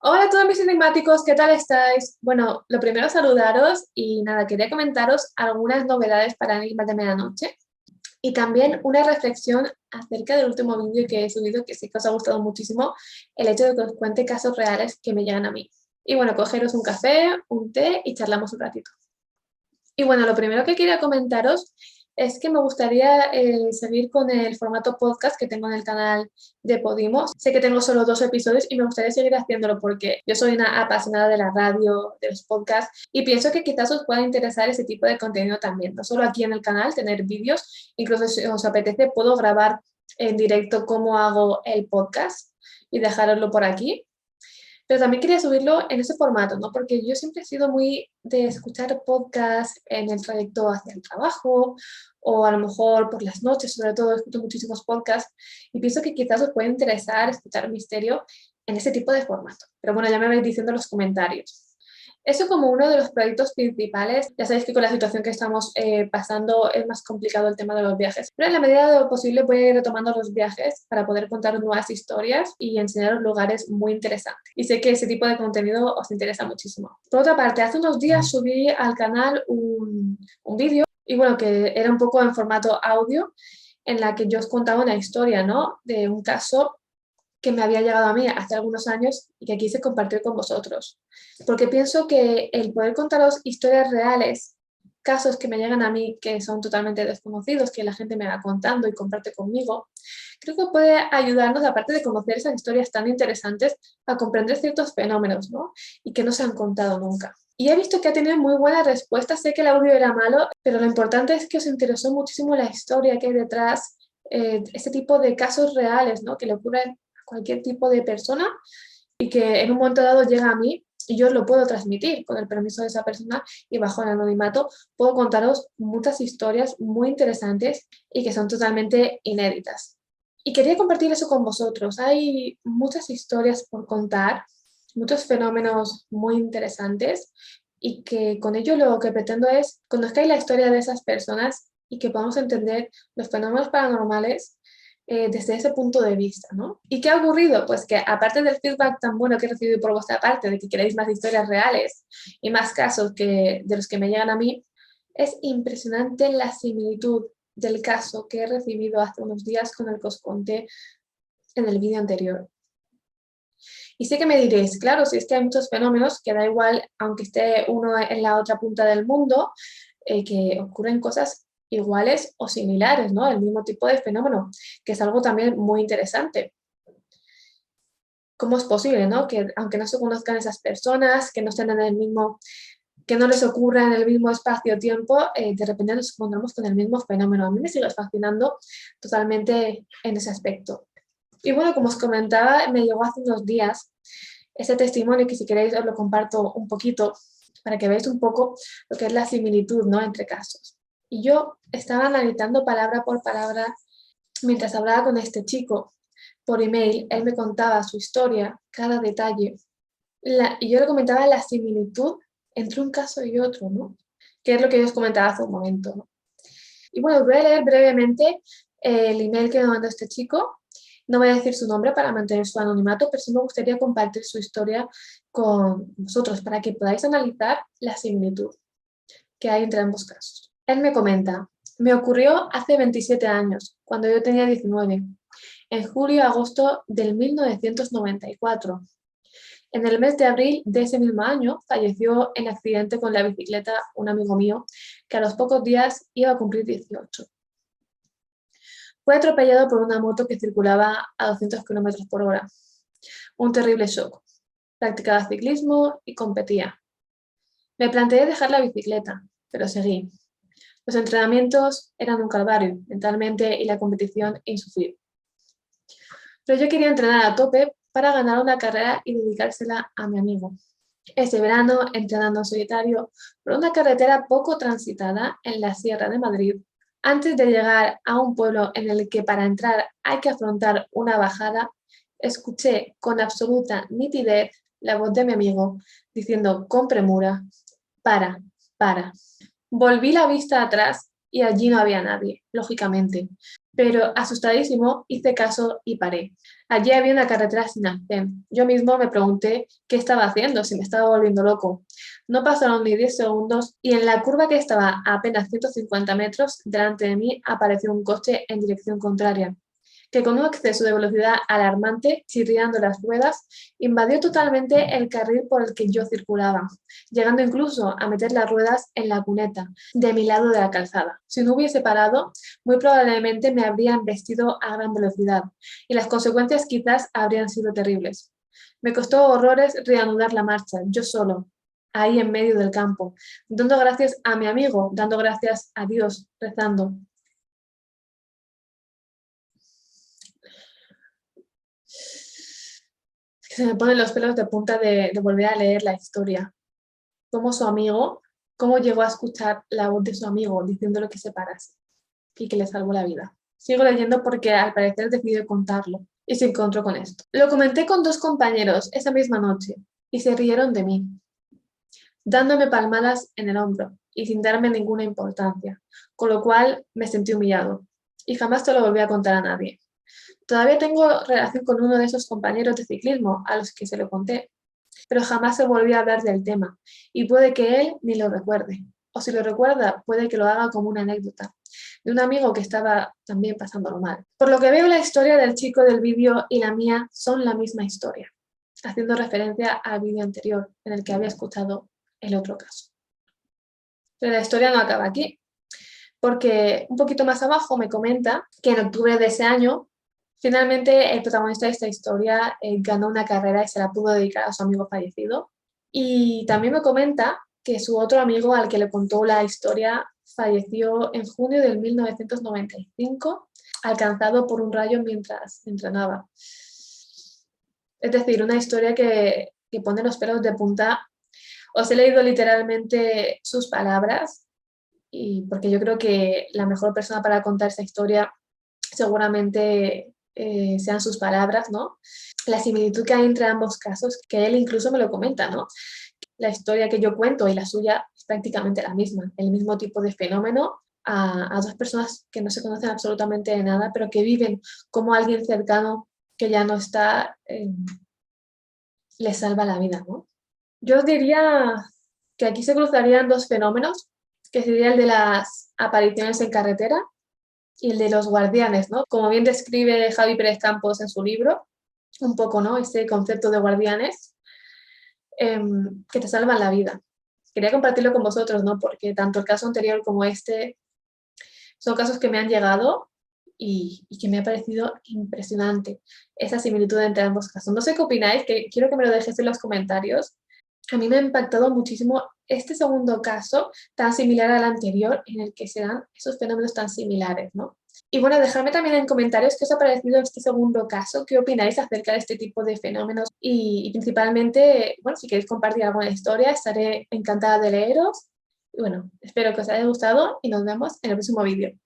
Hola a todos mis enigmáticos, ¿qué tal estáis? Bueno, lo primero saludaros y nada, quería comentaros algunas novedades para Enigmas de Medianoche y también una reflexión acerca del último vídeo que he subido, que sí que os ha gustado muchísimo, el hecho de que os cuente casos reales que me llegan a mí. Y bueno, cogeros un café, un té y charlamos un ratito. Y bueno, lo primero que quería comentaros es que me gustaría seguir con el formato podcast que tengo en el canal de Podimo. Sé que tengo solo 2 episodios y me gustaría seguir haciéndolo porque yo soy una apasionada de la radio, de los podcasts y pienso que quizás os pueda interesar ese tipo de contenido también. No solo aquí en el canal, tener vídeos, incluso si os apetece puedo grabar en directo cómo hago el podcast y dejaroslo por aquí. Pero también quería subirlo en ese formato, ¿no? Porque yo siempre he sido muy de escuchar podcasts en el trayecto hacia el trabajo o a lo mejor por las noches, sobre todo escucho muchísimos podcasts y pienso que quizás os puede interesar escuchar misterio en ese tipo de formato. Pero bueno, ya me vais diciendo en los comentarios. Eso como uno de los proyectos principales. Ya sabéis que con la situación que estamos pasando es más complicado el tema de los viajes. Pero en la medida de lo posible voy a ir retomando los viajes para poder contar nuevas historias y enseñaros lugares muy interesantes. Y sé que ese tipo de contenido os interesa muchísimo. Por otra parte, hace unos días subí al canal un vídeo y bueno, que era un poco en formato audio en la que yo os contaba una historia, ¿no? De un caso que me había llegado a mí hace algunos años y que quise compartir con vosotros. Porque pienso que el poder contaros historias reales, casos que me llegan a mí que son totalmente desconocidos, que la gente me va contando y comparte conmigo, creo que puede ayudarnos, aparte de conocer esas historias tan interesantes, a comprender ciertos fenómenos, ¿no? Y que no se han contado nunca. Y he visto que ha tenido muy buena respuesta. Sé que el audio era malo, pero lo importante es que os interesó muchísimo la historia que hay detrás, este tipo de casos reales, ¿no? Que le ocurren cualquier tipo de persona y que en un momento dado llega a mí y yo lo puedo transmitir con el permiso de esa persona y bajo el anonimato puedo contaros muchas historias muy interesantes y que son totalmente inéditas. Y quería compartir eso con vosotros. Hay muchas historias por contar, muchos fenómenos muy interesantes y que con ello lo que pretendo es conozcáis la historia de esas personas y que podamos entender los fenómenos paranormales desde ese punto de vista, ¿no? ¿Y qué ha ocurrido? Pues que aparte del feedback tan bueno que he recibido por vuestra parte, de que queréis más historias reales y más casos que, de los que me llegan a mí, es impresionante la similitud del caso que he recibido hace unos días con el que os conté en el vídeo anterior. Y sé que me diréis, claro, si es que hay muchos fenómenos que da igual, aunque esté uno en la otra punta del mundo, que ocurren cosas iguales o similares, ¿no? El mismo tipo de fenómeno, que es algo también muy interesante. ¿Cómo es posible, no? Que aunque no se conozcan esas personas, que no estén en el mismo, que no les ocurra en el mismo espacio-tiempo, de repente nos encontramos con el mismo fenómeno. A mí me sigue fascinando totalmente en ese aspecto. Y bueno, como os comentaba, me llegó hace unos días ese testimonio que si queréis os lo comparto un poquito para que veáis un poco lo que es la similitud, ¿no? Entre casos. Y yo estaba analizando palabra por palabra mientras hablaba con este chico por email. Él me contaba su historia, cada detalle, y yo le comentaba la similitud entre un caso y otro, ¿no? Que es lo que yo os comentaba hace un momento, ¿no? Y bueno, voy a leer brevemente el email que me mandó este chico. No voy a decir su nombre para mantener su anonimato, pero sí me gustaría compartir su historia con vosotros para que podáis analizar la similitud que hay entre ambos casos. Él me comenta, me ocurrió hace 27 años, cuando yo tenía 19, en julio-agosto del 1994. En el mes de abril de ese mismo año falleció en accidente con la bicicleta un amigo mío que a los pocos días iba a cumplir 18. Fue atropellado por una moto que circulaba a 200 km por hora. Un terrible shock. Practicaba ciclismo y competía. Me planteé dejar la bicicleta, pero seguí. Los entrenamientos eran un calvario, mentalmente, y la competición insufrible. Pero yo quería entrenar a tope para ganar una carrera y dedicársela a mi amigo. Ese verano, entrenando en solitario por una carretera poco transitada en la Sierra de Madrid, antes de llegar a un pueblo en el que para entrar hay que afrontar una bajada, escuché con absoluta nitidez la voz de mi amigo diciendo con premura, para, para. Volví la vista atrás y allí no había nadie, lógicamente. pero asustadísimo hice caso y paré. Allí había una carretera sin andén. Yo mismo me pregunté qué estaba haciendo, si me estaba volviendo loco. No pasaron ni 10 segundos y en la curva que estaba a apenas 150 metros delante de mí apareció un coche en dirección contraria, que con un exceso de velocidad alarmante, chirriando las ruedas, invadió totalmente el carril por el que yo circulaba, llegando incluso a meter las ruedas en la cuneta de mi lado de la calzada. Si no hubiese parado, muy probablemente me habrían embestido a gran velocidad y las consecuencias quizás habrían sido terribles. Me costó horrores reanudar la marcha, yo solo, ahí en medio del campo, dando gracias a mi amigo, dando gracias a Dios, rezando. Se me ponen los pelos de punta de volver a leer la historia. Cómo su amigo, cómo llegó a escuchar la voz de su amigo diciéndole que se parase y que le salvó la vida. Sigo leyendo porque al parecer decidió contarlo y se encontró con esto. Lo comenté con 2 compañeros esa misma noche y se rieron de mí, dándome palmadas en el hombro y sin darme ninguna importancia, con lo cual me sentí humillado y jamás te lo volví a contar a nadie. Todavía tengo relación con uno de esos compañeros de ciclismo a los que se lo conté, pero jamás se volvió a hablar del tema y puede que él ni lo recuerde. O si lo recuerda, puede que lo haga como una anécdota de un amigo que estaba también pasándolo mal. Por lo que veo, la historia del chico del vídeo y la mía son la misma historia, haciendo referencia al vídeo anterior en el que había escuchado el otro caso. Pero la historia no acaba aquí, porque un poquito más abajo me comenta que en octubre de ese año finalmente el protagonista de esta historia ganó una carrera y se la pudo dedicar a su amigo fallecido. Y también me comenta que su otro amigo al que le contó la historia falleció en junio de 1995, alcanzado por un rayo mientras entrenaba. Es decir, una historia que pone los pelos de punta. Os he leído literalmente sus palabras, y porque yo creo que la mejor persona para contar esta historia seguramente sean sus palabras, ¿no? La similitud que hay entre ambos casos, que él incluso me lo comenta, ¿no? La historia que yo cuento y la suya es prácticamente la misma, el mismo tipo de fenómeno a 2 personas que no se conocen absolutamente de nada, pero que viven como alguien cercano que ya no está, les salva la vida, ¿no? Yo diría que aquí se cruzarían 2 fenómenos, que sería el de las apariciones en carretera y el de los guardianes, ¿no? Como bien describe Javi Pérez Campos en su libro, un poco, ¿no? Ese concepto de guardianes que te salvan la vida. Quería compartirlo con vosotros, ¿no? Porque tanto el caso anterior como este son casos que me han llegado y que me ha parecido impresionante esa similitud entre ambos casos. No sé qué opináis, que quiero que me lo dejéis en los comentarios. A mí me ha impactado muchísimo este segundo caso tan similar al anterior en el que se dan esos fenómenos tan similares, ¿no? Y bueno, dejadme también en comentarios qué os ha parecido este segundo caso, qué opináis acerca de este tipo de fenómenos y principalmente, bueno, si queréis compartir alguna historia, estaré encantada de leeros. Y bueno, espero que os haya gustado y nos vemos en el próximo vídeo.